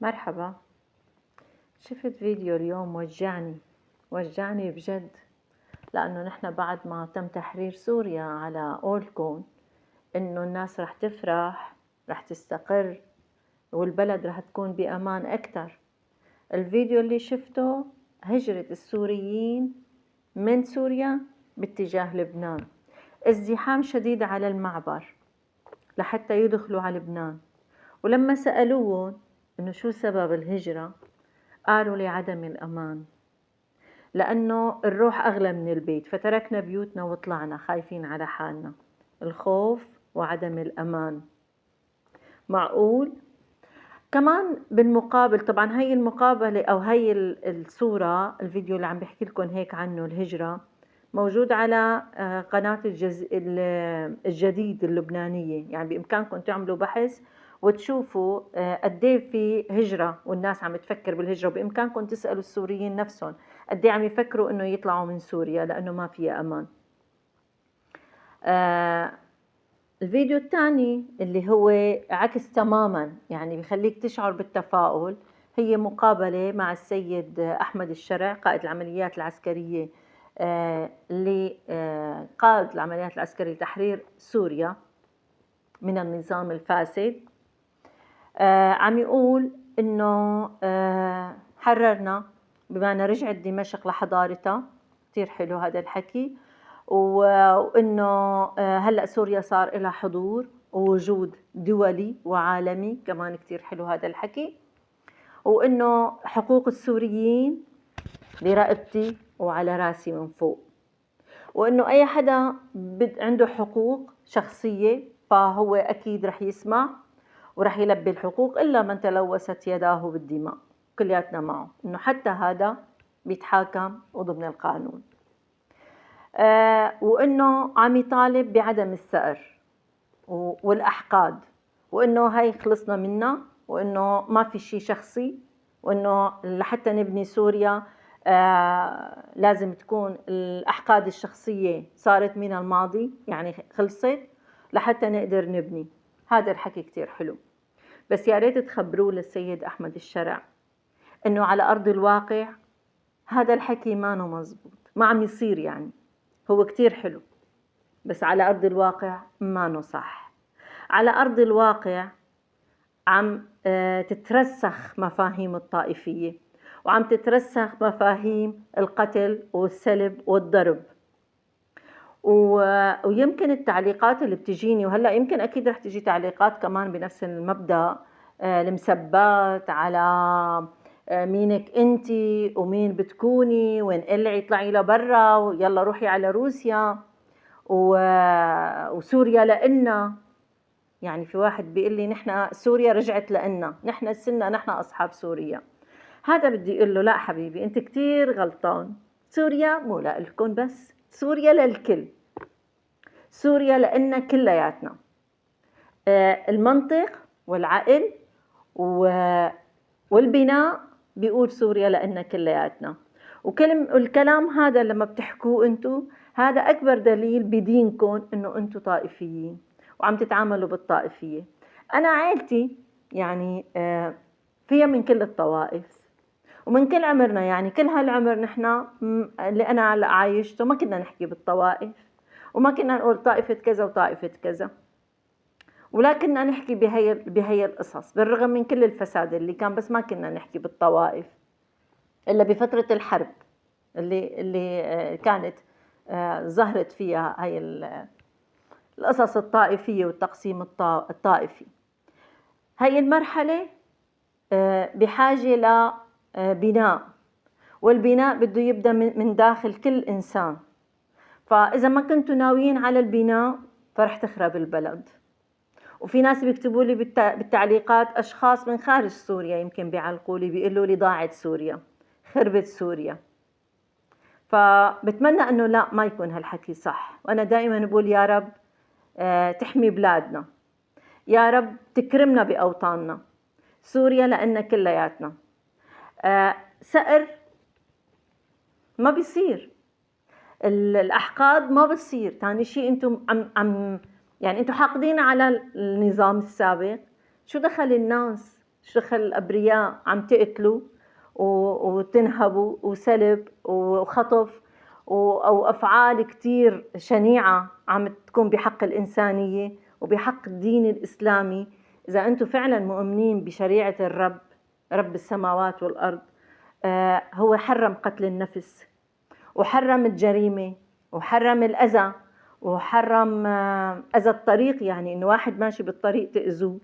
مرحبا. شفت فيديو اليوم وجعني بجد، لأنه نحن بعد ما تم تحرير سوريا على قولكم إنه الناس رح تفرح، رح تستقر، والبلد رح تكون بأمان أكتر. الفيديو اللي شفته هجرة السوريين من سوريا باتجاه لبنان، ازدحام شديد على المعبر لحتى يدخلوا على لبنان. ولما سألوهم إنه شو سبب الهجرة، قالوا لعدم الأمان، لأنه الروح أغلى من البيت، فتركنا بيوتنا وطلعنا خايفين على حالنا. الخوف وعدم الأمان. معقول؟ كمان بالمقابل، طبعا هي المقابلة أو هي الصورة، الفيديو اللي عم بحكي لكم هيك عنه الهجرة، موجود على قناة الجديد اللبنانية. يعني بإمكانكم تعملوا بحث وتشوفوا قديه في هجرة والناس عم تفكر بالهجرة. وبإمكانكم تسألوا السوريين نفسهم قديه عم يفكروا إنه يطلعوا من سوريا لأنه ما فيها أمان. الفيديو الثاني اللي هو عكس تماما، يعني بيخليك تشعر بالتفاؤل، هي مقابلة مع السيد أحمد الشرع قائد العمليات العسكرية، اللي قائد العمليات العسكرية لتحرير سوريا من النظام الفاسد. عم يقول إنه حررنا بما أن رجعت دمشق لحضارتها. كتير حلو هذا الحكي. وإنه هلأ سوريا صار لها حضور ووجود دولي وعالمي، كمان كتير حلو هذا الحكي. وإنه حقوق السوريين برقبتي وعلى راسي من فوق، وإنه أي حدا عنده حقوق شخصية فهو أكيد رح يسمع ورح يلبي الحقوق، إلا من تلوثت يداه بالدماء، كلياتنا معه، إنه حتى هذا بيتحاكم وضمن القانون. وإنه عم يطالب بعدم الثأر والأحقاد، وإنه هاي خلصنا منها، وإنه ما في شيء شخصي، وإنه لحتى نبني سوريا لازم تكون الأحقاد الشخصية صارت من الماضي، يعني خلصت لحتى نقدر نبني. هذا الحكي كتير حلو، بس يا ريت تخبروه للسيد أحمد الشرع إنه على أرض الواقع هذا الحكي ما مزبوط، ما عم يصير. يعني هو كتير حلو بس على أرض الواقع ما صح. على أرض الواقع عم تترسخ مفاهيم الطائفية، وعم تترسخ مفاهيم القتل والسلب والضرب. ويمكن التعليقات اللي بتجيني، وهلأ يمكن أكيد رح تجي تعليقات كمان بنفس المبدأ، المسبات على مينك انتي ومين بتكوني، وين قلعي اطلعي لبرا ويلا روحي على روسيا وسوريا لإلنا. يعني في واحد بيقول لي نحن سوريا رجعت لإلنا، نحن السنة، نحن أصحاب سوريا. هذا بدي أقول له لا حبيبي، أنت كتير غلطان. سوريا مو لإلكم بس، سوريا للكل، سوريا لإلنا كلياتنا. المنطق والعقل والبناء بيقول سوريا لإلنا كلياتنا. والكلام هذا لما بتحكوه انتو، هذا أكبر دليل بدينكم إنه انتو طائفيين وعم تتعاملوا بالطائفية. أنا عائلتي يعني فيها من كل الطوائف ومن كل عمرنا، يعني كل هالعمر نحن اللي أنا عايشته ما كنا نحكي بالطوائف، وما كنا نقول طائفة كذا وطائفة كذا، ولكننا نحكي بهي القصص بالرغم من كل الفساد اللي كان، بس ما كنا نحكي بالطوائف إلا بفترة الحرب اللي كانت ظهرت فيها هاي القصص الطائفية والتقسيم الطائفي. هاي المرحلة بحاجة لبناء، والبناء بده يبدأ من داخل كل إنسان. فإذا ما كنتوا ناويين على البناء فرح تخرب البلد. وفي ناس بيكتبوا لي بالتعليقات، أشخاص من خارج سوريا يمكن بيعلقوا لي بيقولوا لي ضاعت سوريا، خربت سوريا. فبتمنى أنه لا، ما يكون هالحكي صح. وأنا دائما بقول يا رب تحمي بلادنا، يا رب تكرمنا بأوطاننا. سوريا لأننا كلياتنا. سأر ما بيصير، الأحقاد ما بتصير. تاني شيء أنتم يعني أنتم حاقدين على النظام السابق. شو دخل الناس؟ شو دخل الأبرياء عم تقتلوا وتنهبوا وسلب وخطف أو أفعال كتير شنيعة عم تكون بحق الإنسانية وبحق الدين الإسلامي. إذا أنتم فعلا مؤمنين بشريعة الرب، رب السماوات والأرض، هو حرم قتل النفس، وحرم الجريمة، وحرم الأذى، وحرم أذى الطريق، يعني إنه واحد ماشي بالطريق تأذوه.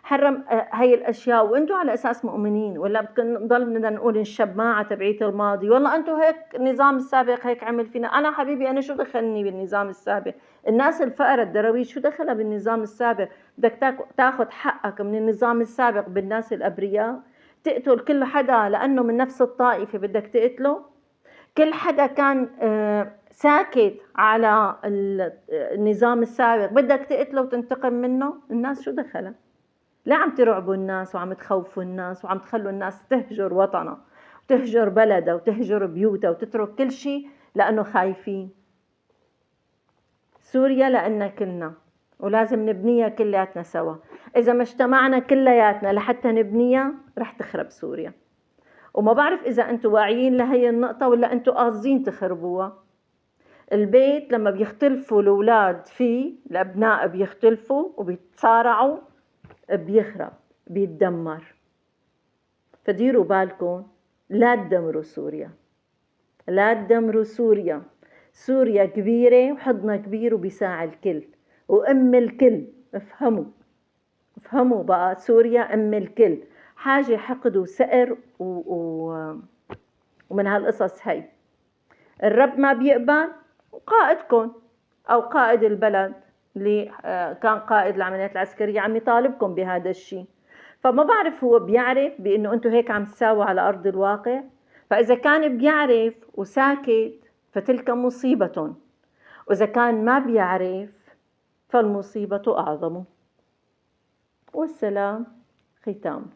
حرم هاي الأشياء، وأنتوا على أساس مؤمنين. ولا بنضل بدنا نقول الشماعة تبعية الماضي، والله أنتوا هيك النظام السابق هيك عمل فينا. أنا حبيبي أنا شو دخلني بالنظام السابق؟ الناس الفقراء الدراويش شو دخلها بالنظام السابق؟ بدك تاخذ حقك من النظام السابق بالناس الأبرياء، تقتل كل حدا لأنه من نفس الطائفة بدك تقتله؟ كل حدا كان ساكت على النظام السابق بدك تقتله وتنتقم منه؟ الناس شو دخلها؟ لا عم ترعبوا الناس وعم تخوفوا الناس وعم تخلوا الناس تهجر وطنها وتهجر بلدها وتهجر بيوتها وتترك كل شيء لأنه خايفين. سوريا لأننا كلنا، ولازم نبنيها كلياتنا سوا. إذا ما اجتمعنا كلياتنا لحتى نبنيها رح تخرب سوريا. وما بعرف إذا أنتوا واعيين لهي النقطة ولا أنتوا قاصدين تخربوها. البيت لما بيختلفوا الأولاد فيه، الأبناء بيختلفوا وبيتصارعوا، بيخرب، بيتدمر. فديروا بالكم، لا تدمروا سوريا، لا تدمروا سوريا. سوريا كبيرة وحضنها كبير وبيساع الكل وأم الكل. افهموا بقى، سوريا أم الكل. حاجة حقد وسئر ومن هالقصص هاي. الرب ما بيقبل، قائدكم أو قائد البلد اللي كان قائد العمليات العسكرية عم يطالبكم بهذا الشيء. فما بعرف هو بيعرف بأنه أنتوا هيك عم تساووا على أرض الواقع؟ فإذا كان بيعرف وساكت فتلك مصيبة، وإذا كان ما بيعرف فالمصيبة أعظم. والسلام ختام.